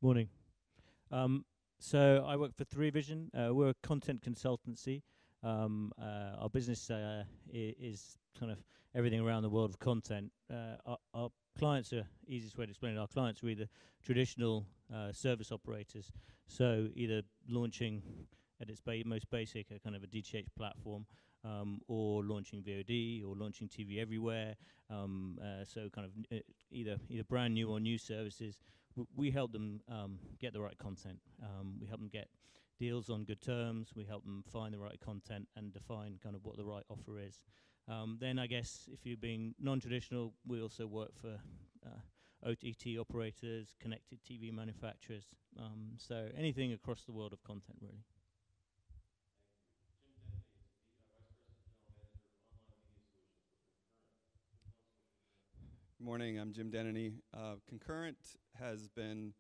Morning. Um, so I work for 3Vision. We're a content consultancy. Our business is kind of everything around the world of content. Our clients are, easiest way to explain it, our clients are either traditional service operators, so either launching at its most basic a kind of a DTH platform, or launching VOD, or launching TV everywhere. So kind of either brand new or new services. We help them get the right content. We help them get deals on good terms. We help them find the right content and define kind of what the right offer is. Then I guess if you're being non-traditional, we also work for OTT operators, connected TV manufacturers. So anything across the world of content, really. Good morning, I'm Jim Dennany. Concurrent has been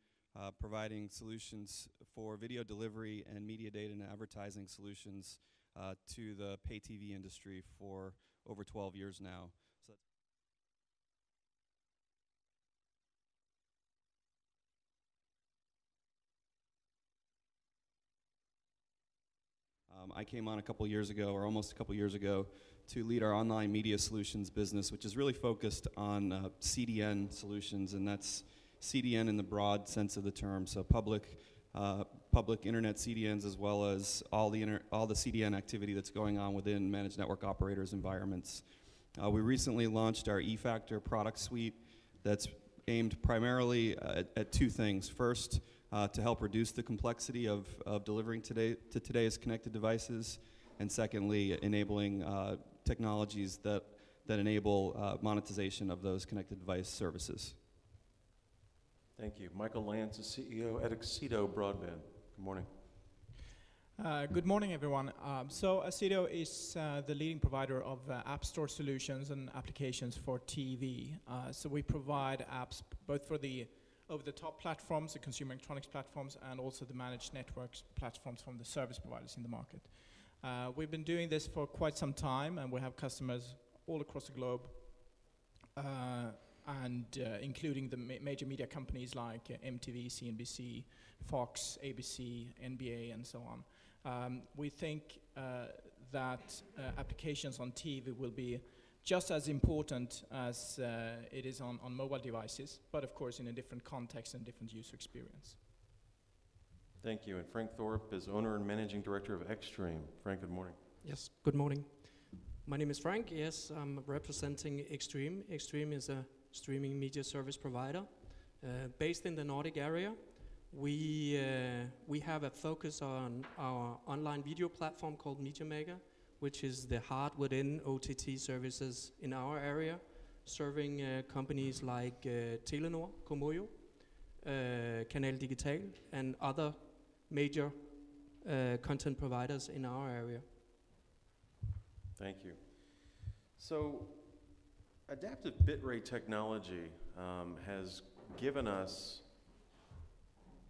providing solutions for video delivery and media data and advertising solutions to the pay TV industry for over 12 years now. So I came on a couple years ago, or almost a couple years ago, to lead our online media solutions business, which is really focused on CDN solutions, and that's CDN in the broad sense of the term, so public internet CDNs, as well as all the CDN activity that's going on within managed network operators' environments. We recently launched our eFactor product suite that's aimed primarily at two things. First, to help reduce the complexity of delivering to today's connected devices, and secondly, enabling technologies that enable monetization of those connected device services. Thank you. Michael Lance is CEO at Excedo Broadband. Good morning. Good morning, everyone. So Excedo is the leading provider of app store solutions and applications for TV. So we provide apps both for the over-the-top platforms, the consumer electronics platforms, and also the managed networks platforms from the service providers in the market. We've been doing this for quite some time, and we have customers all across the globe, and including the major media companies like MTV, CNBC, Fox, ABC, NBA, and so on. We think that applications on TV will be just as important as it is on mobile devices, but of course in a different context and different user experience. Thank you. And Frank Thorpe is owner and managing director of Xstream. Frank, good morning. Yes, good morning. My name is Frank. Yes, I'm representing Xstream. Xstream is a streaming media service provider based in the Nordic area. We have a focus on our online video platform called MediaMaker, which is the heart within OTT services in our area, serving companies like Telenor, Comoyo, Canal Digital, and other major content providers in our area. Thank you. So, adaptive bitrate technology has given us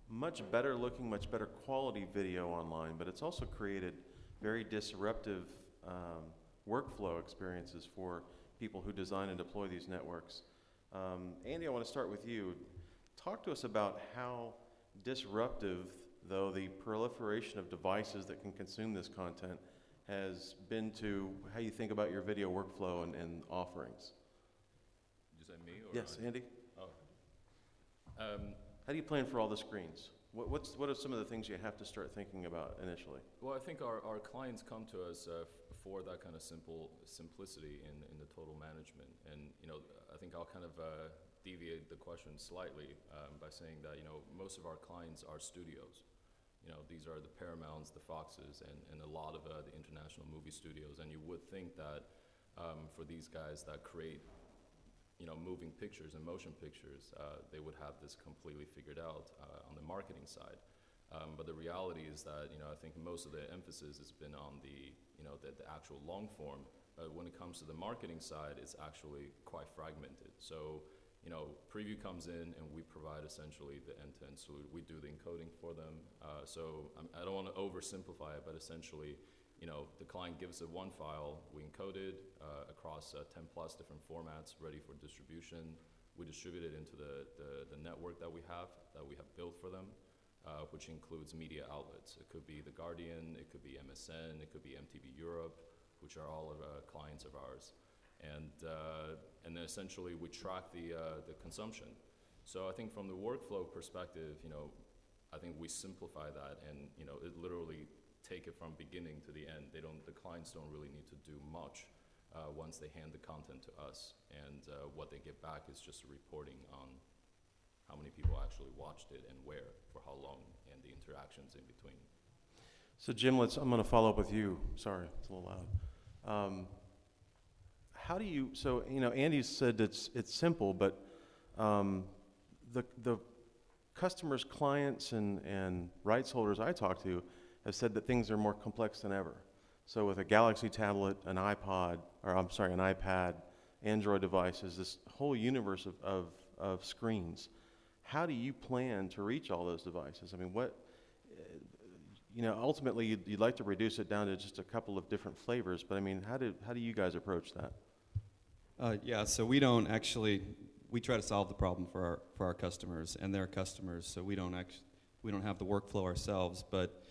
much better looking, much better quality video online, but it's also created very disruptive workflow experiences for people who design and deploy these networks. Andy, I want to start with you. Talk to us about how disruptive, though, the proliferation of devices that can consume this content has been to how you think about your video workflow and offerings. Did you say me? Or yes, Andy? Oh. How do you plan for all the screens? What are some of the things you have to start thinking about initially? Well, I think our clients come to us for that kind of simplicity in the total management. And, I think I'll kind of deviate the question slightly by saying that, most of our clients are studios. These are the Paramounts, the Foxes, and a lot of the international movie studios. And you would think that for these guys that create, moving pictures and motion pictures, they would have this completely figured out on the marketing side. But the reality is that, I think most of the emphasis has been on the actual long form. But when it comes to the marketing side, it's actually quite fragmented. So, Preview comes in and we provide essentially the end-to-end solution. We do the encoding for them. So I don't want to oversimplify it, but essentially, the client gives us one file, we encode it across 10 plus different formats ready for distribution. We distribute it into the network that we have built for them. which includes media outlets. It could be The Guardian, it could be MSN, it could be MTV Europe, which are all clients of ours. And then essentially we track the consumption. So I think from the workflow perspective, I think we simplify that, and it literally take it from beginning to the end. The clients don't really need to do much once they hand the content to us, and what they get back is just a reporting on how many people actually watched it and where, for how long, and the interactions in between. So Jim, I'm going to follow up with you. Sorry, it's a little loud. How do you? So Andy said it's simple, but the customers, clients, and rights holders I talk to have said that things are more complex than ever. So with a Galaxy tablet, an iPad, Android devices, this whole universe of screens, how do you plan to reach all those devices? I mean, ultimately you'd like to reduce it down to just a couple of different flavors, but I mean, how do you guys approach that? Yeah, so we try to solve the problem for our customers and their customers, so we don't have the workflow ourselves, but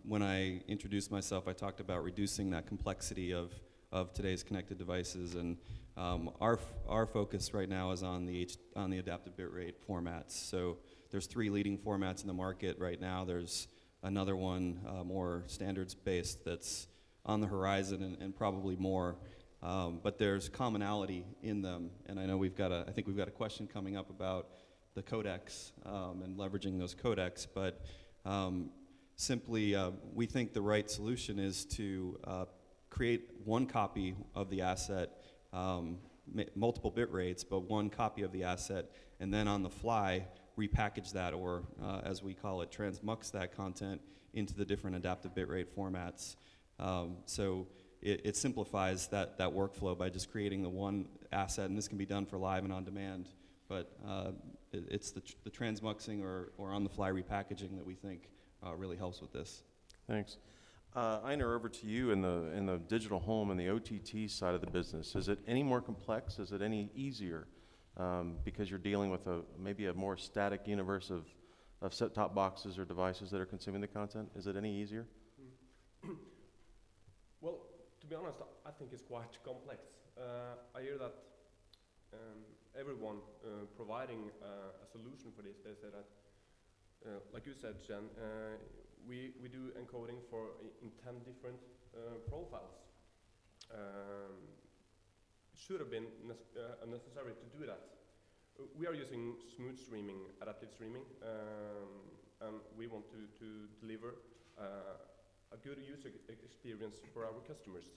when I introduced myself, I talked about reducing that complexity of today's connected devices, and our focus right now is on the adaptive bitrate formats. So there's 3 leading formats in the market right now. There's another one more standards-based that's on the horizon, and probably more. But there's commonality in them, and I know I think we've got a question coming up about the codecs and leveraging those codecs. But simply, we think the right solution is to create one copy of the asset, multiple bit rates, but one copy of the asset, and then on the fly repackage that, or as we call it, transmux that content into the different adaptive bitrate formats. So it simplifies that workflow by just creating the one asset, and this can be done for live and on demand, but it's the transmuxing or on-the-fly repackaging that we think really helps with this. Thanks. Einar, over to you in the digital home and the OTT side of the business. Is it any more complex? Is it any easier? Because you're dealing with maybe a more static universe of set-top boxes or devices that are consuming the content. Is it any easier? Well, to be honest, I think it's quite complex. I hear that everyone providing a solution for this, they say that, like you said, Jen, we do encoding in 10 different profiles. It should have been necessary to do that. We are using smooth streaming, adaptive streaming, and we want to deliver a good user experience for our customers.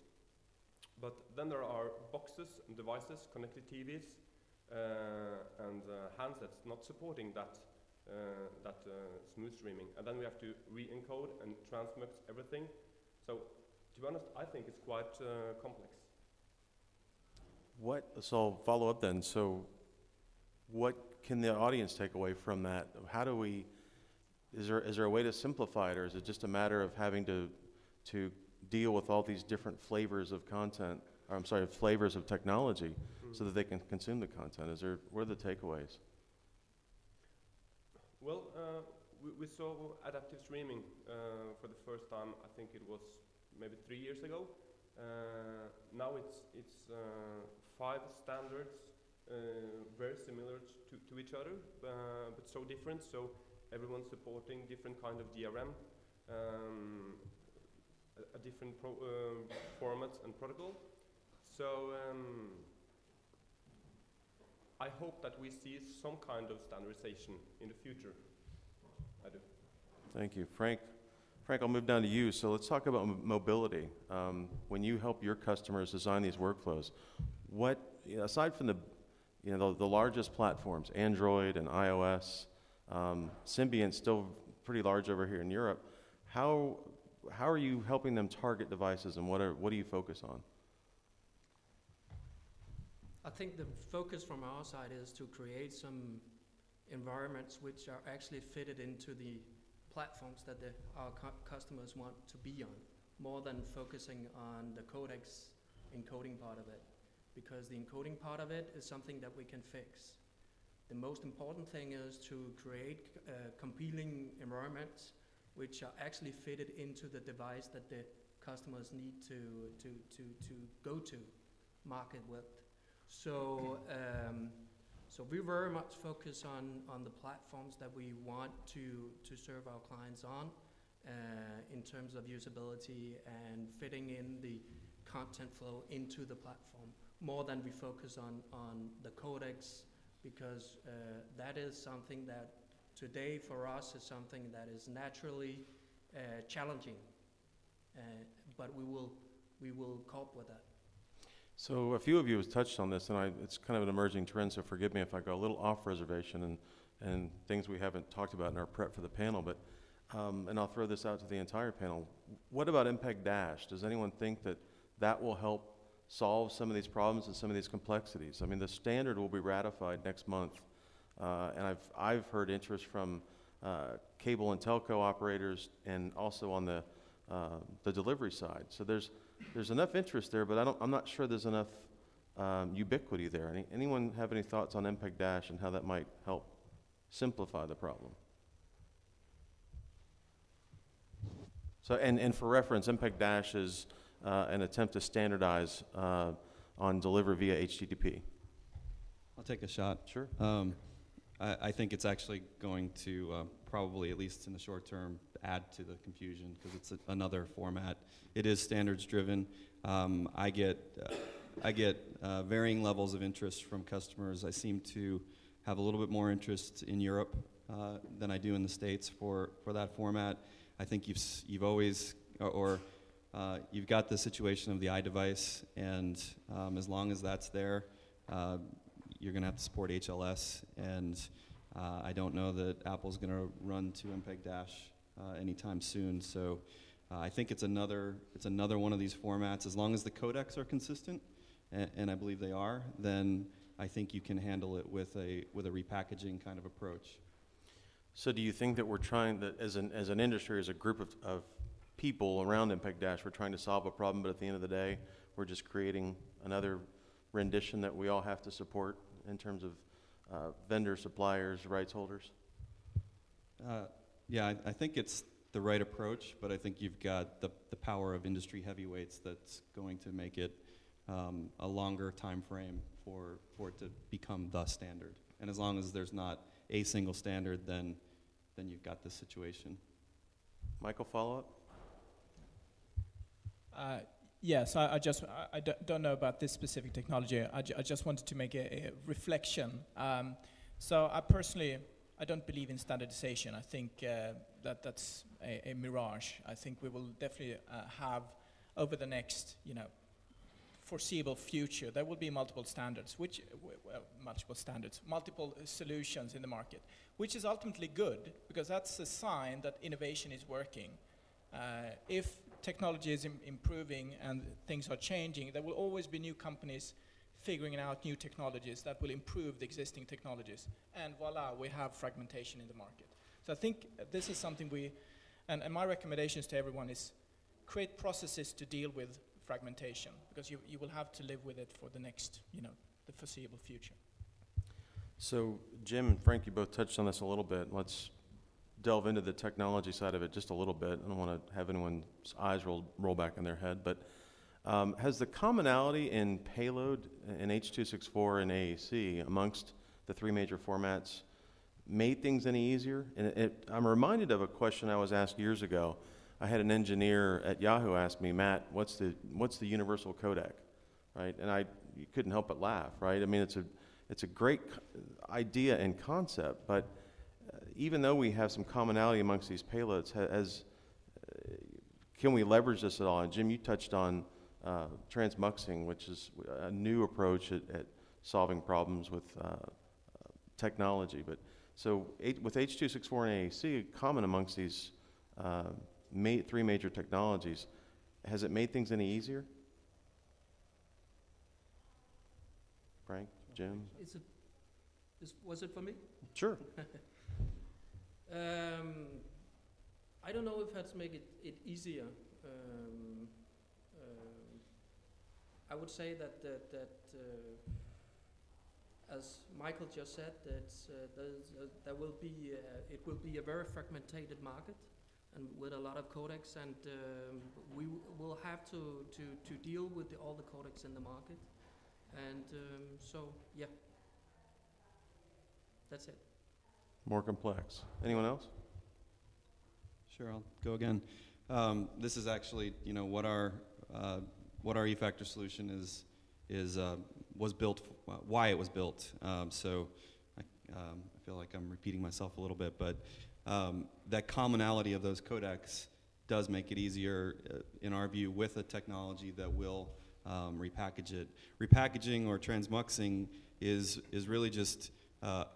But then there are boxes and devices, connected TVs, and handsets not supporting that smooth streaming, and then we have to re-encode and transmux everything. So, to be honest, I think it's quite complex. So I'll follow up then. So what can the audience take away from that? Is there a way to simplify it, or is it just a matter of having to deal with all these different flavors of content, flavors of technology, so that they can consume the content? What are the takeaways? Well, we saw adaptive streaming for the first time. I think it was maybe 3 years ago. Now it's 5 standards, very similar to each other, but so different. So everyone's supporting different kind of DRM, a different formats and protocol. So I hope that we see some kind of standardization in the future. I do. Thank you. Frank, I'll move down to you. So let's talk about mobility. When you help your customers design these workflows, aside from the largest platforms, Android and iOS, Symbiont's still pretty large over here in Europe, how are you helping them target devices, and what do you focus on? I think the focus from our side is to create some environments which are actually fitted into the platforms that our customers want to be on, more than focusing on the codecs encoding part of it, because the encoding part of it is something that we can fix. The most important thing is to create compelling environments which are actually fitted into the device that the customers need to go to market with. So so we very much focus on the platforms that we want to serve our clients on in terms of usability and fitting in the content flow into the platform, more than we focus on the codecs, because that is something that today for us is something that is naturally challenging, but we will cope with that. So a few of you have touched on this, and it's kind of an emerging trend, so forgive me if I go a little off reservation and things we haven't talked about in our prep for the panel, but and I'll throw this out to the entire panel. What about MPEG Dash? Does anyone think that will help solve some of these problems and some of these complexities? I mean, the standard will be ratified next month, and I've heard interest from cable and telco operators and also on the delivery side. So there's enough interest there, but I'm not sure there's enough ubiquity there. Anyone have any thoughts on MPEG Dash and how that might help simplify the problem? So, and for reference, MPEG Dash is an attempt to standardize on deliver via HTTP. I'll take a shot. Sure. I think it's actually going to probably, at least in the short term, add to the confusion because it's another format. It is standards driven. I get varying levels of interest from customers. I seem to have a little bit more interest in Europe than I do in the States for that format. I think you've always you've got the situation of the iDevice, and as long as that's there, you're going to have to support HLS, and I don't know that Apple's going to run to MPEG Dash anytime soon. So I think it's another one of these formats. As long as the codecs are consistent, and I believe they are, then I think you can handle it with a repackaging kind of approach. So do you think that we're trying, that as an industry, as a group of people around MPEG Dash, we're trying to solve a problem, but at the end of the day, we're just creating another rendition that we all have to support in terms of vendors, suppliers, rights holders? Yeah, I think it's the right approach, but I think you've got the power of industry heavyweights that's going to make it a longer time frame for it to become the standard. And as long as there's not a single standard, then you've got this situation. Michael, follow-up? Yes, I don't know about this specific technology. I just wanted to make a reflection. So I personally, I don't believe in standardization. I think that's a mirage. I think we will definitely have, over the next, foreseeable future, there will be multiple standards, multiple solutions in the market, which is ultimately good, because that's a sign that innovation is working. If technology is improving and things are changing, there will always be new companies figuring out new technologies that will improve the existing technologies. And voila, we have fragmentation in the market. So I think this is something and my recommendations to everyone is create processes to deal with fragmentation, because you will have to live with it for the next, the foreseeable future. So Jim and Frank, you both touched on this a little bit. Let's delve into the technology side of it just a little bit. I don't want to have anyone's eyes roll back in their head, but has the commonality in payload in H.264 and AAC amongst the three major formats made things any easier? And I'm reminded of a question I was asked years ago. I had an engineer at Yahoo ask me, Matt, what's the universal codec, right? And you couldn't help but laugh, right? I mean, it's a great idea and concept, but even though we have some commonality amongst these payloads, can we leverage this at all? And Jim, you touched on transmuxing, which is a new approach at solving problems with technology. But so with H.264 and AAC, common amongst these three major technologies, has it made things any easier? Frank, Jim? Was it for me? Sure. I don't know if that's make it easier. I would say that as Michael just said, there will be it will be a very fragmented market, and with a lot of codecs, and we will have to deal with all the codecs in the market, and so yeah, that's it. More complex. Anyone else? Sure, I'll go again. This is actually, what our eFactor solution was built, why it was built. So I feel like I'm repeating myself a little bit, but that commonality of those codecs does make it easier, in our view, with a technology that will repackage it. Repackaging or transmuxing is really just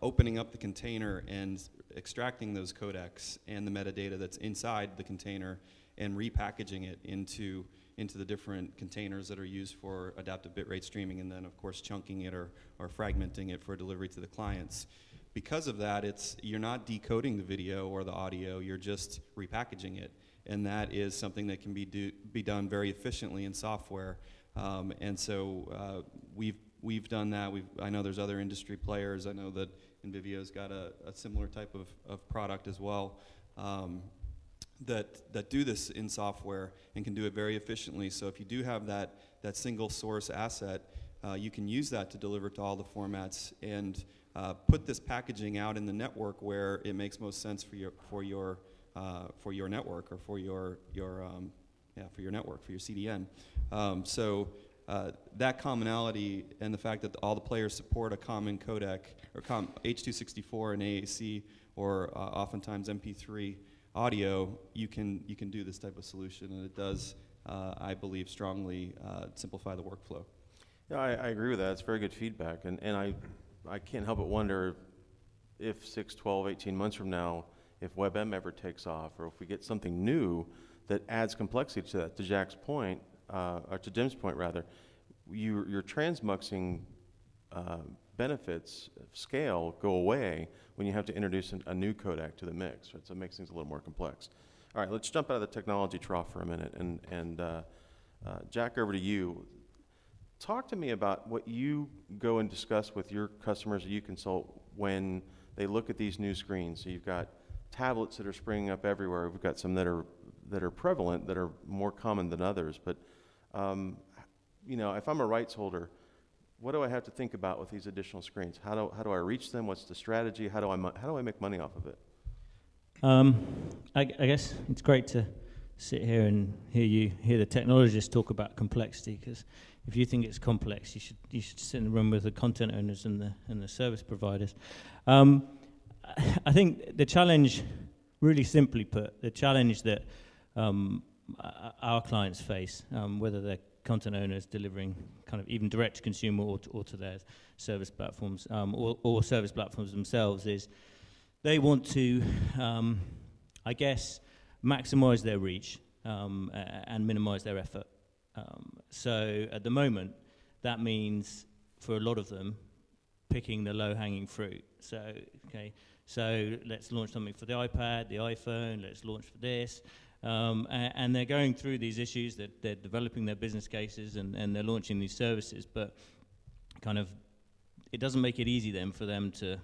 opening up the container and extracting those codecs and the metadata that's inside the container and repackaging it into the different containers that are used for adaptive bitrate streaming, and then of course chunking it or fragmenting it for delivery to the clients. Because of that, you're not decoding the video or the audio, you're just repackaging it, and that is something that can be done very efficiently in software. And so we've done that. I know there's other industry players. I know that NVIDIA's got a similar type of product as well, that do this in software and can do it very efficiently. So if you do have that single source asset, you can use that to deliver to all the formats and put this packaging out in the network where it makes most sense for your network, or for your network, for your CDN. That commonality and the fact that all the players support a common codec, or H.264 and AAC, or oftentimes MP3 audio, you can do this type of solution, and it does, I believe, strongly simplify the workflow. Yeah, I agree with that. It's very good feedback, and I can't help but wonder if 6, 12, 18 months from now, if WebM ever takes off, or if we get something new that adds complexity to that. To Jack's point, or to Jim's point rather, your transmuxing benefits of scale go away when you have to introduce a new codec to the mix, right? So it makes things a little more complex. All right, let's jump out of the technology trough for a minute, and Jack, over to you. Talk to me about what you go and discuss with your customers that you consult when they look at these new screens. So you've got tablets that are springing up everywhere. We've got some that are prevalent, that are more common than others. But if I'm a rights holder, what do I have to think about with these additional screens? How do I reach them? What's the strategy? How do I make money off of it? I guess it's great to sit here and hear the technologists talk about complexity, because if you think it's complex, you should sit in the room with the content owners and the service providers. I think the challenge, really simply put, the challenge that our clients face, whether they're content owners delivering kind of even direct to consumer or to their service platforms, or service platforms themselves, is they want to, I guess, maximize their reach and minimize their effort. So at the moment, that means for a lot of them picking the low-hanging fruit. So let's launch something for the iPad, the iPhone, let's launch for this. And they're going through these issues, that they're developing their business cases and they're launching these services, but kind of it doesn't make it easy then for them to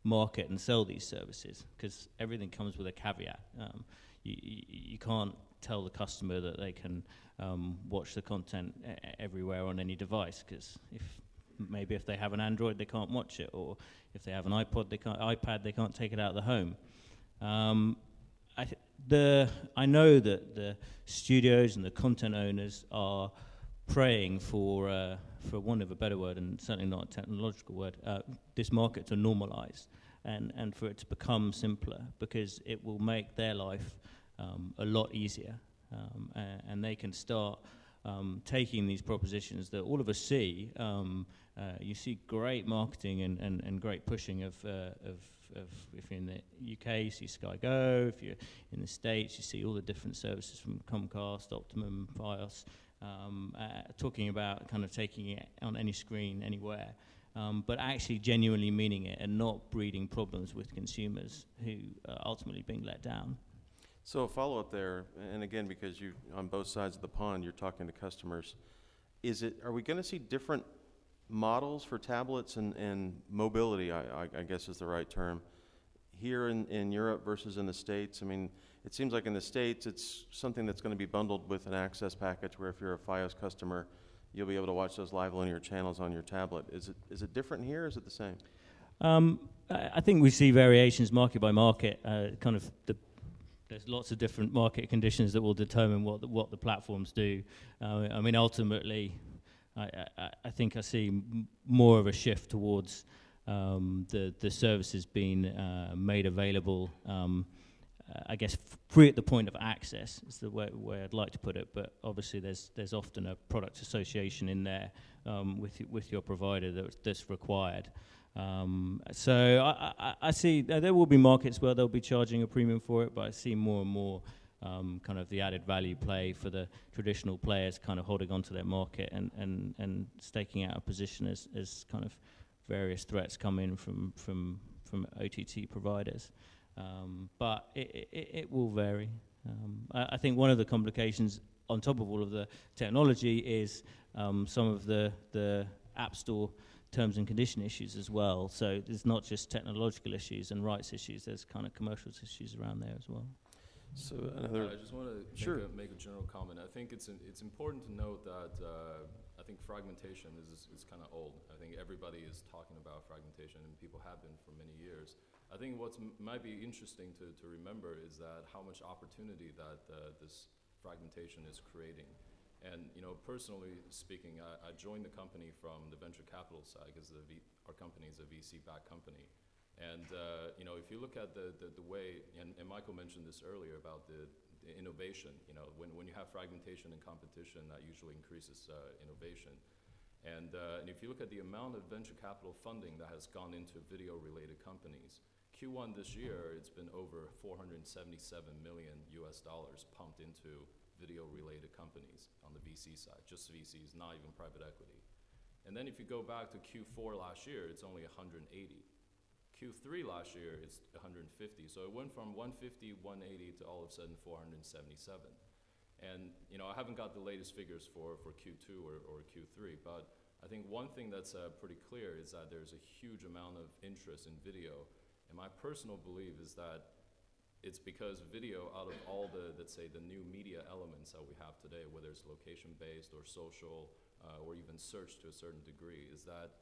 market and sell these services, because everything comes with a caveat. You can't tell the customer that they can watch the content everywhere on any device, because if they have an Android, they can't watch it, or if they have an iPad, they can't take it out of the home. I know that the studios and the content owners are praying for want of a better word, and certainly not a technological word, this market to normalize and for it to become simpler, because it will make their life a lot easier, and they can start taking these propositions that all of us see. You see great marketing and great pushing of if you're in the UK, you see Sky Go. If you're in the States, you see all the different services from Comcast, Optimum, Fios, talking about kind of taking it on any screen, anywhere, but actually genuinely meaning it and not breeding problems with consumers who are ultimately being let down. So a follow-up there, and again, because you on both sides of the pond, you're talking to customers. Are we going to see different models for tablets and mobility, I guess is the right term, here in Europe versus in the States? I mean, it seems like in the States it's something that's going to be bundled with an access package where if you're a Fios customer, you'll be able to watch those live linear channels on your tablet. Is it different here, or is it the same? I think we see variations market by market. There's lots of different market conditions that will determine what the platforms do. I mean, ultimately, I think I see more of a shift towards the services being made available. I guess free at the point of access is the way I'd like to put it. But obviously, there's often a product association in there with your provider that's required. So I see there will be markets where they'll be charging a premium for it, but I see more and more kind of the added value play for the traditional players kind of holding onto their market and staking out a position as kind of various threats come in from OTT providers. But it will vary. I think one of the complications on top of all of the technology is some of the App Store terms and condition issues as well. So there's not just technological issues and rights issues, there's kind of commercial issues around there as well. So I just want to Sure. make a general comment. I think it's important to note that I think fragmentation is kind of old. I think everybody is talking about fragmentation, and people have been for many years. I think what might be interesting to remember is that how much opportunity that this fragmentation is creating. And personally speaking, I joined the company from the venture capital side because our company is a VC-backed company. And if you look at the way, and Michael mentioned this earlier about the innovation, when you have fragmentation and competition, that usually increases innovation. And if you look at the amount of venture capital funding that has gone into video-related companies, Q1 this year, it's been over $477 million pumped into video-related companies on the VC side, just VCs, not even private equity. And then if you go back to Q4 last year, it's only 180. Q3 last year, it's 150. So it went from 150, 180 to all of a sudden 477. And I haven't got the latest figures for Q2 or Q3, but I think one thing that's pretty clear is that there's a huge amount of interest in video. And my personal belief is that it's because video, out of all let's say, the new media elements that we have today, whether it's location-based or social or even search to a certain degree, is that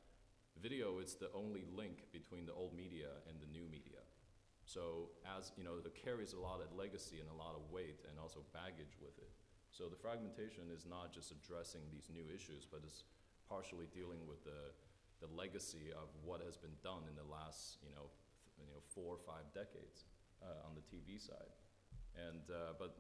video is the only link between the old media and the new media. So as it carries a lot of legacy and a lot of weight and also baggage with it. So the fragmentation is not just addressing these new issues, but it's partially dealing with the legacy of what has been done in the last 4 or 5 decades on the TV side. And but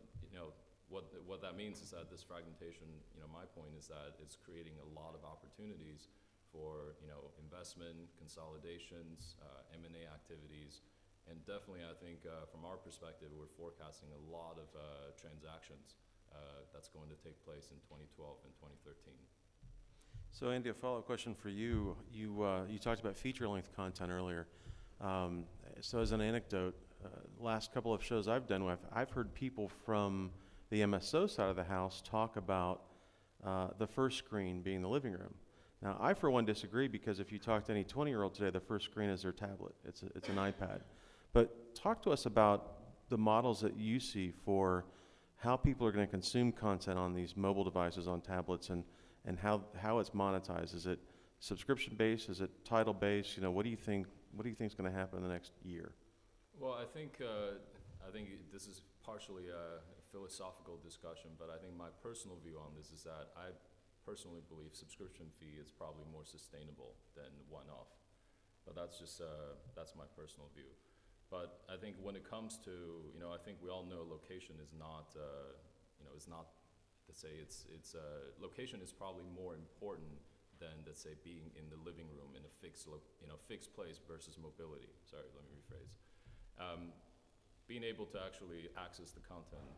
what that means is that this fragmentation, my point is that it's creating a lot of opportunities for investment, consolidations, M&A activities. And definitely, I think from our perspective, we're forecasting a lot of transactions that's going to take place in 2012 and 2013. So Andy, a follow-up question for you. You talked about feature-length content earlier. So as an anecdote, last couple of shows I've done with, I've heard people from the MSO side of the house talk about the first screen being the living room. Now, I for one disagree, because if you talk to any 20-year-old today, the first screen is their tablet. It's an iPad. But talk to us about the models that you see for how people are going to consume content on these mobile devices, on tablets, and how it's monetized. Is it subscription-based? Is it title-based? What do you think is going to happen in the next year? Well, I think this is partially a philosophical discussion, but I think my personal view on this is that I personally believe subscription fee is probably more sustainable than one-off. But that's just that's my personal view. But I think when it comes to I think we all know location is not is not to say it's location is probably more important than, let's say, being in the living room in a fixed place versus mobility. Sorry, let me rephrase. Being able to actually access the content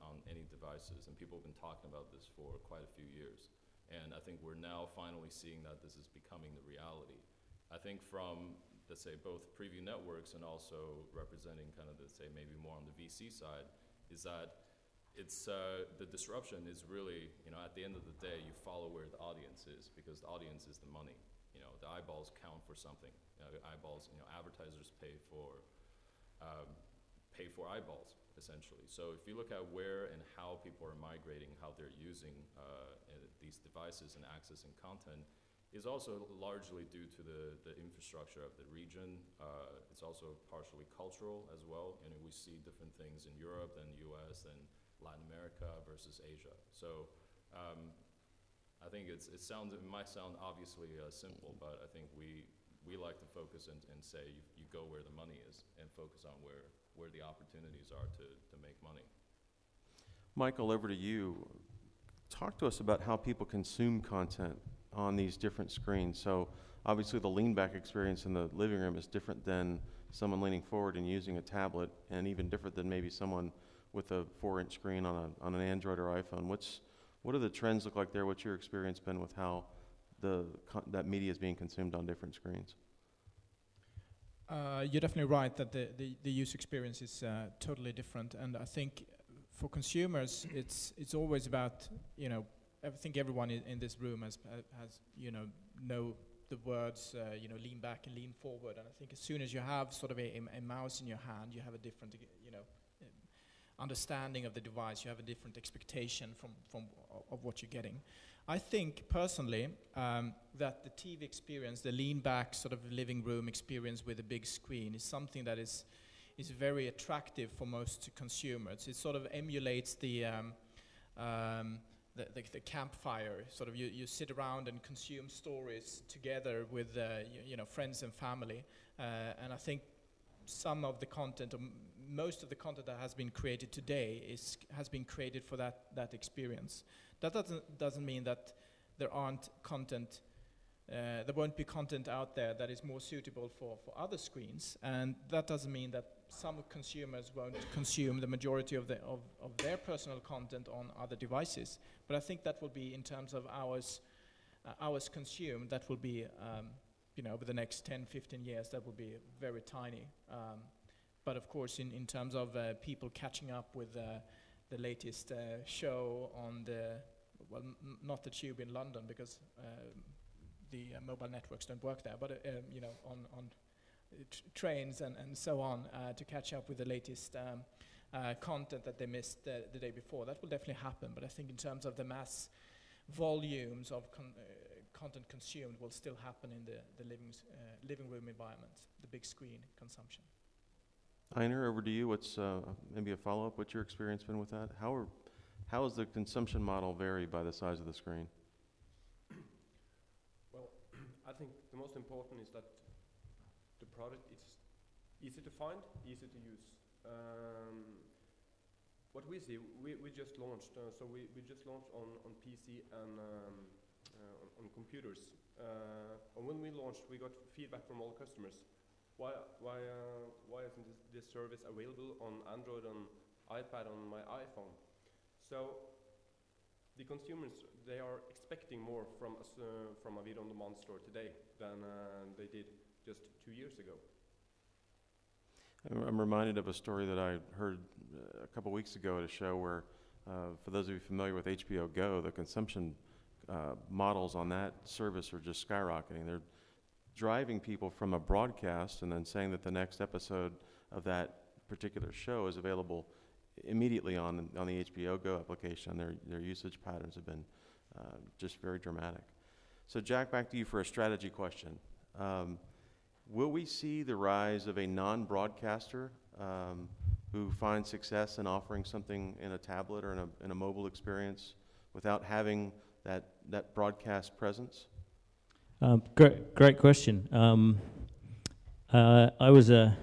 on any devices, and people have been talking about this for quite a few years. And I think we're now finally seeing that this is becoming the reality. I think from, let's say, both preview networks and also representing kind of, let's say, maybe more on the VC side, is that it's the disruption is really, at the end of the day, you follow where the audience is, because the audience is the money. The eyeballs count for something. Eyeballs, advertisers pay for eyeballs, essentially. So if you look at where and how people are migrating, how they're using these devices and accessing content, is also largely due to the infrastructure of the region. It's also partially cultural as well. We see different things in Europe and US and Latin America versus Asia. So I think it might sound obviously simple, but I think we like to focus and say you go where the money is and focus on where the opportunities are to make money. Michael, over to you. Talk to us about how people consume content on these different screens. So obviously the lean back experience in the living room is different than someone leaning forward and using a tablet, and even different than maybe someone with a 4-inch screen on an Android or iPhone. What do the trends look like there? What's your experience been with how that media is being consumed on different screens? You're definitely right that the user experience is totally different, and I think for consumers it's always about, I think everyone in this room has know the words lean back and lean forward, and I think as soon as you have sort of a mouse in your hand, you have a different understanding of the device, you have a different expectation of what you're getting. I think personally that the TV experience, the lean back sort of living room experience with a big screen, is something that is very attractive for most consumers. It sort of emulates the campfire. Sort of you sit around and consume stories together with friends and family, and I think some of the content, or most of the content that has been created today has been created for that experience. That doesn't mean that there aren't content, there won't be content out there that is more suitable for other screens, and that doesn't mean that some consumers won't consume the majority of their personal content on other devices. But I think that will be, in terms of hours consumed, that will be over the next 10-15 years, that will be very tiny. But of course, in terms of people catching up with the latest show on not the tube in London, because the mobile networks don't work there, but on trains and so on, to catch up with the latest content that they missed the day before. That will definitely happen, but I think in terms of the mass volumes of content consumed will still happen in the living room environment, the big screen consumption. Einar, over to you. What's maybe a follow-up? What's your experience been with that? How is the consumption model varied by the size of the screen? Well, I think the most important is that the product is easy to find, easy to use. What we see, we just launched, so we just launched on PC and on computers. And when we launched, we got feedback from all customers. Why isn't this service available on Android, on iPad, on my iPhone? So the consumers, they are expecting more from a video-on-demand store today than they did just 2 years ago. I'm reminded of a story that I heard a couple weeks ago at a show where, for those of you familiar with HBO Go, the consumption models on that service are just skyrocketing. They're driving people from a broadcast and then saying that the next episode of that particular show is available immediately on the HBO Go application. Their usage patterns have been just very dramatic. So Jack, back to you for a strategy question. Will we see the rise of a non-broadcaster who finds success in offering something in a tablet or in a mobile experience without having that broadcast presence? Great question. I was at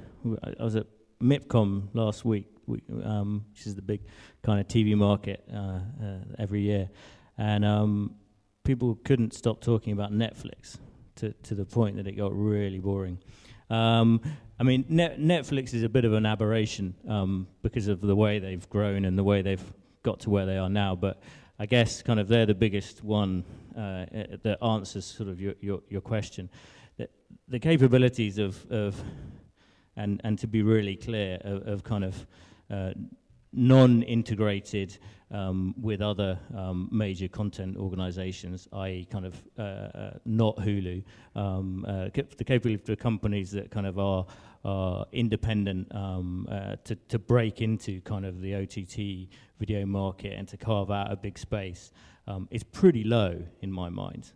MIPCOM last week, which is the big kind of TV market every year, and people couldn't stop talking about Netflix to the point that it got really boring. I mean, Netflix is a bit of an aberration because of the way they've grown and the way they've got to where they are now, but I guess kind of they're the biggest one that answers sort of your question. The capabilities of and to be really clear, of kind of non-integrated with other major content organizations, i.e. kind of not Hulu, the capability for companies that kind of are independent to break into kind of the OTT video market and to carve out a big space is pretty low in my mind.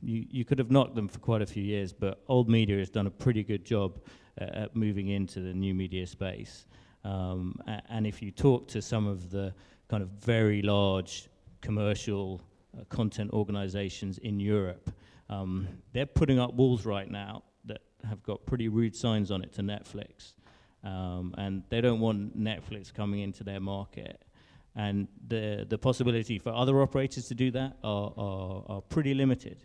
You could have knocked them for quite a few years, but old media has done a pretty good job at moving into the new media space. And if you talk to some of the kind of very large commercial content organizations in Europe, they're putting up walls right now that have got pretty rude signs on it to Netflix. And they don't want Netflix coming into their market. And the possibility for other operators to do that are pretty limited.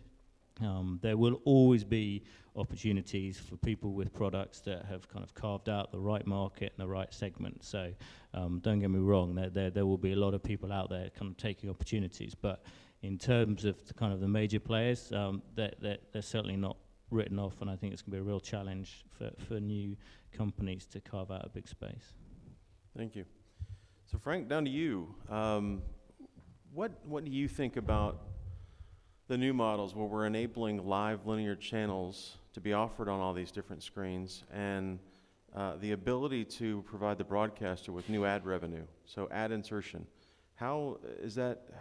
There will always be opportunities for people with products that have kind of carved out the right market and the right segment. So don't get me wrong, there will be a lot of people out there kind of taking opportunities. But in terms of the kind of the major players, they're certainly not written off, and I think it's going to be a real challenge for new companies to carve out a big space. Thank you. So Frank, down to you. What do you think about the new models where we're enabling live linear channels to be offered on all these different screens, and the ability to provide the broadcaster with new ad revenue, so ad insertion? How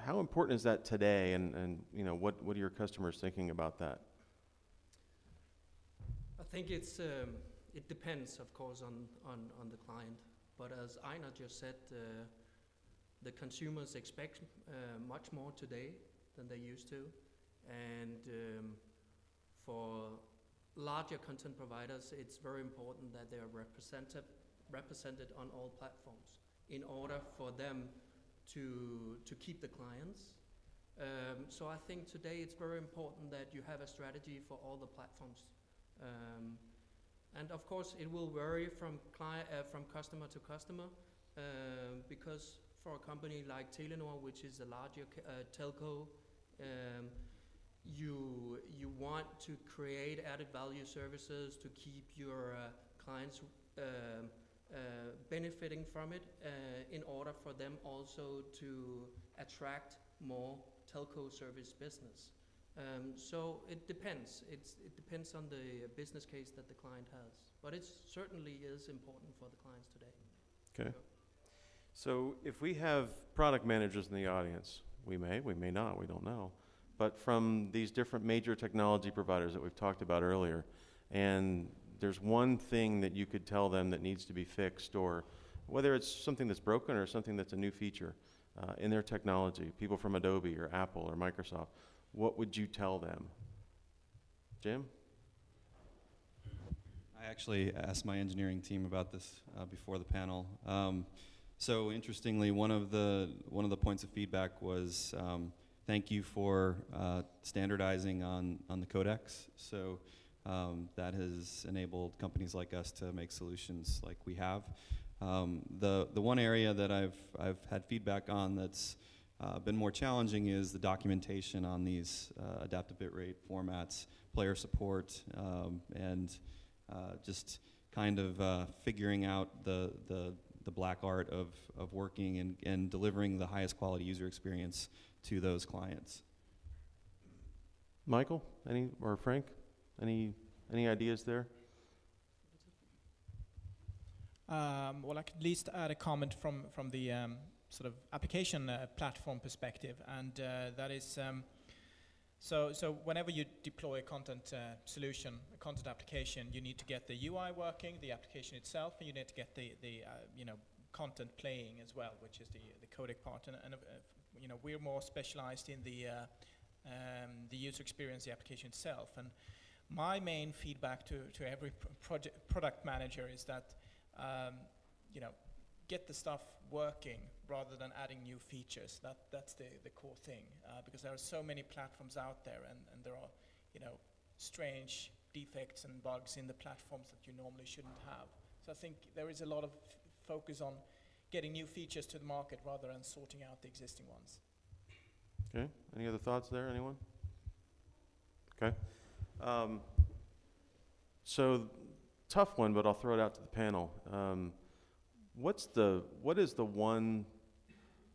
important is that today, and you know, what are your customers thinking about that? I think it depends, of course, on the client. But as Einar just said, the consumers expect much more today than they used to. And for larger content providers, it's very important that they are represented on all platforms in order for them to keep the clients. So I think today it's very important that you have a strategy for all the platforms. And of course, it will vary from customer to customer, because for a company like Telenor, which is a larger telco, you want to create added value services to keep your clients benefiting from it, in order for them also to attract more telco service business. So it depends. It depends on the business case that the client has. But it certainly is important for the clients today. Okay. So if we have product managers in the audience, we may not, we don't know. But from these different major technology providers that we've talked about earlier, and there's one thing that you could tell them that needs to be fixed, or whether it's something that's broken or something that's a new feature in their technology, people from Adobe or Apple or Microsoft, what would you tell them? Jim? I actually asked my engineering team about this before the panel. So interestingly, one of the points of feedback was thank you for standardizing on the codecs. So that has enabled companies like us to make solutions like we have. The one area that I've had feedback on that's been more challenging is the documentation on these adaptive bitrate formats, player support, and just kind of figuring out the black art of working and delivering the highest quality user experience to those clients. Michael, or Frank, any ideas there? Well, I could at least add a comment from the sort of application platform perspective, and that is so whenever you deploy a content solution, a content application, you need to get the UI working, the application itself, and you need to get the content playing as well, which is the codec part, and we're more specialized in the user experience, the application itself. And my main feedback to every product manager is that get the stuff working rather than adding new features. That's the core thing, because there are so many platforms out there, and there are strange defects and bugs in the platforms that you normally shouldn't have. So I think there is a lot of focus on getting new features to the market rather than sorting out the existing ones. Okay. Any other thoughts there? Anyone? Okay. So tough one, but I'll throw it out to the panel. What is the one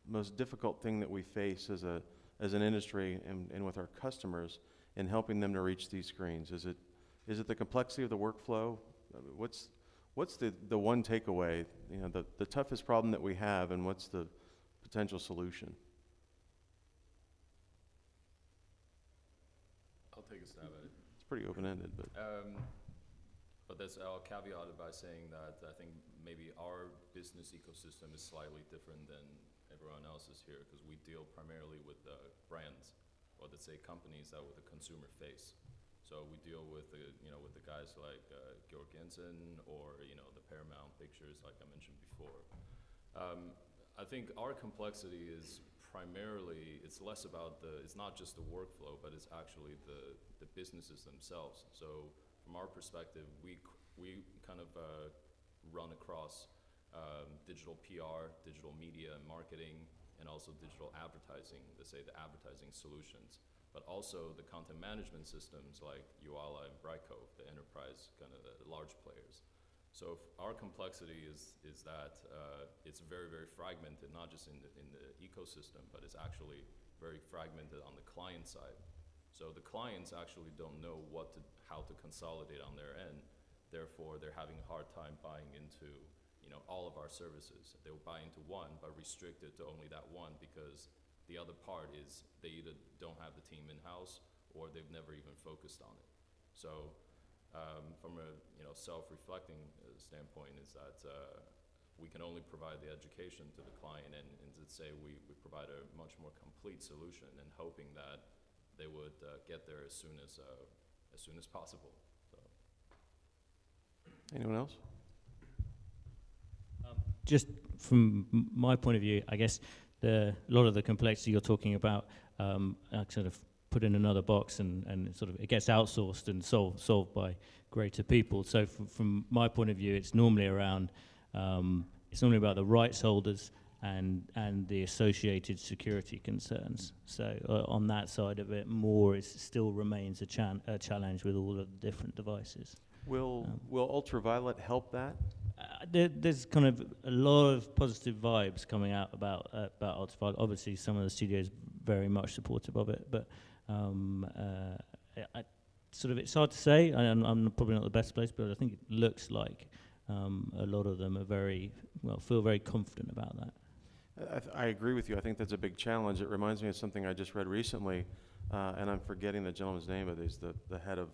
most difficult thing that we face as an industry and with our customers in helping them to reach these screens? Is it the complexity of the workflow? What's the one takeaway? You know, the toughest problem that we have, and what's the potential solution? I'll take a stab at it. It's pretty open-ended, but. But I'll caveat it by saying that I think maybe our business ecosystem is slightly different than everyone else's here, because we deal primarily with brands, or let's say companies that with a consumer face. So we deal with with the guys like Georg Jensen, or the Paramount Pictures, like I mentioned before. I think our complexity is primarily, it's less about it's not just the workflow, but it's actually the businesses themselves. So from our perspective, we kind of run across digital PR, digital media and marketing, and also digital advertising, let's say the advertising solutions, but also the content management systems like Uala and Brightcove, the enterprise kind of the large players. So our complexity is that it's very, very fragmented, not just in the ecosystem, but it's actually very fragmented on the client side. So the clients actually don't know how to consolidate on their end. Therefore, they're having a hard time buying into all of our services. They'll buy into one, but restrict it to only that one, because the other part is they either don't have the team in-house or they've never even focused on it. So from a self-reflecting standpoint, is that we can only provide the education to the client, and to say we provide a much more complete solution, and hoping that they would get there as soon as possible. So. Anyone else? Just from my point of view, I guess a lot of the complexity you're talking about, I sort of put in another box, and sort of it gets outsourced and solved by greater people. So from my point of view, it's normally around it's normally about the rights holders and the associated security concerns. So on that side of it, it still remains a challenge with all of the different devices. Will Ultraviolet help that? There's kind of a lot of positive vibes coming out about Ultraviolet. Obviously, some of the studios very much supportive of it, but it's hard to say. I'm probably not the best place, but I think it looks like a lot of them are feel very confident about that. I agree with you. I think that's a big challenge. It reminds me of something I just read recently, and I'm forgetting the gentleman's name, but he's the head of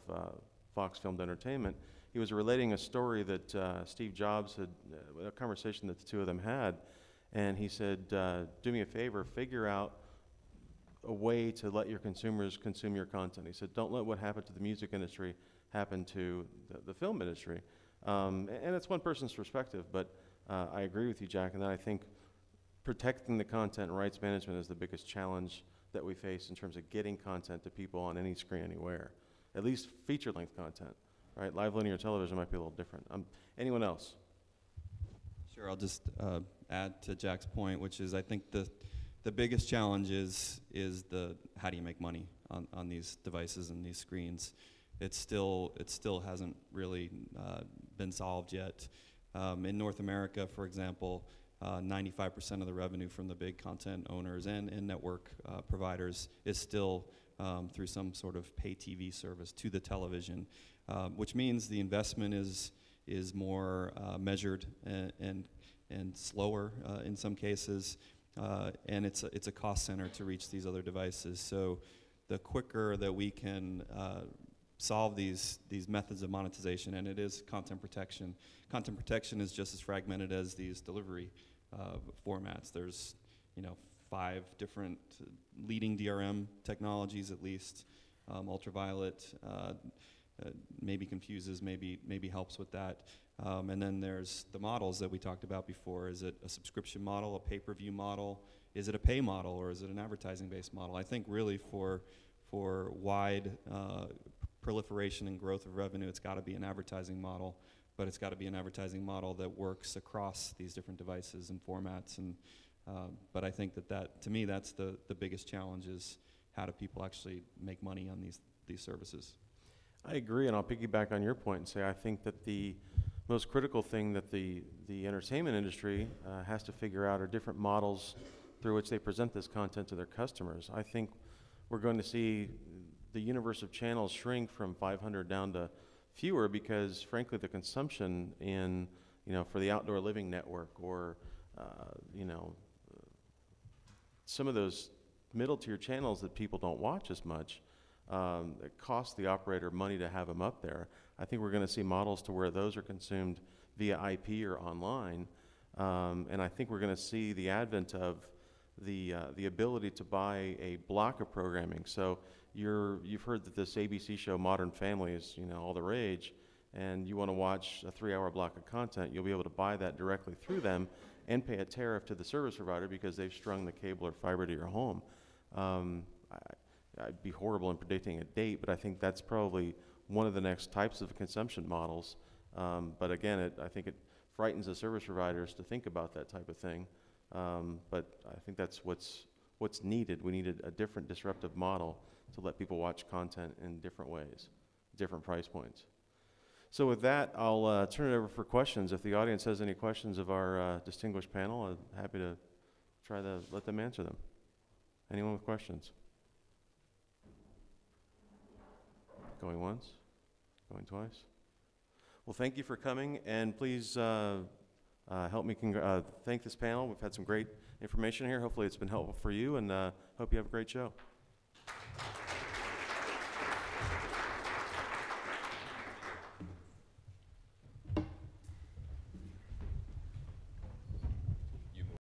Fox Filmed Entertainment. He was relating a story that Steve Jobs had, a conversation that the two of them had, and he said, do me a favor, figure out a way to let your consumers consume your content. He said, don't let what happened to the music industry happen to the film industry. And it's one person's perspective, but I agree with you, Jack, and I think protecting the content and rights management is the biggest challenge that we face in terms of getting content to people on any screen anywhere, at least feature-length content. Right, live linear television might be a little different. Anyone else? Sure, I'll just add to Jack's point, which is I think the biggest challenge is the how do you make money on these devices and these screens. It still hasn't really been solved yet. In North America, for example, 95% of the revenue from the big content owners and network providers is still through some sort of pay TV service to the television. Which means the investment is more measured and slower in some cases, and it's a cost center to reach these other devices. So the quicker that we can solve these methods of monetization, and it is content protection. Content protection is just as fragmented as these delivery formats. There's 5 different leading DRM technologies at least. Ultraviolet. Maybe confuses, maybe helps with that. And then there's the models that we talked about before. Is it a subscription model, a pay-per-view model? Is it a pay model, or is it an advertising-based model? I think really for wide proliferation and growth of revenue, it's got to be an advertising model, but it's got to be an advertising model that works across these different devices and formats. And but I think that to me, that's the biggest challenge, is how do people actually make money on these services? I agree, and I'll piggyback on your point and say I think that the most critical thing that the entertainment industry has to figure out are different models through which they present this content to their customers. I think we're going to see the universe of channels shrink from 500 down to fewer because, frankly, the consumption in, for the outdoor living network or, some of those middle tier channels that people don't watch as much, it costs the operator money to have them up there. I think we're going to see models to where those are consumed via IP or online, and I think we're going to see the advent of the ability to buy a block of programming. So you've heard that this ABC show Modern Family is all the rage, and you want to watch a 3-hour block of content, you'll be able to buy that directly through them and pay a tariff to the service provider because they've strung the cable or fiber to your home. I'd be horrible in predicting a date, but I think that's probably one of the next types of consumption models. But again, I think it frightens the service providers to think about that type of thing. But I think that's what's needed. We need a different disruptive model to let people watch content in different ways, different price points. So with that, I'll turn it over for questions. If the audience has any questions of our distinguished panel, I'm happy to try to let them answer them. Anyone with questions? Going once? Going twice? Well, thank you for coming, and please help me thank this panel. We've had some great information here. Hopefully it's been helpful for you, and hope you have a great show.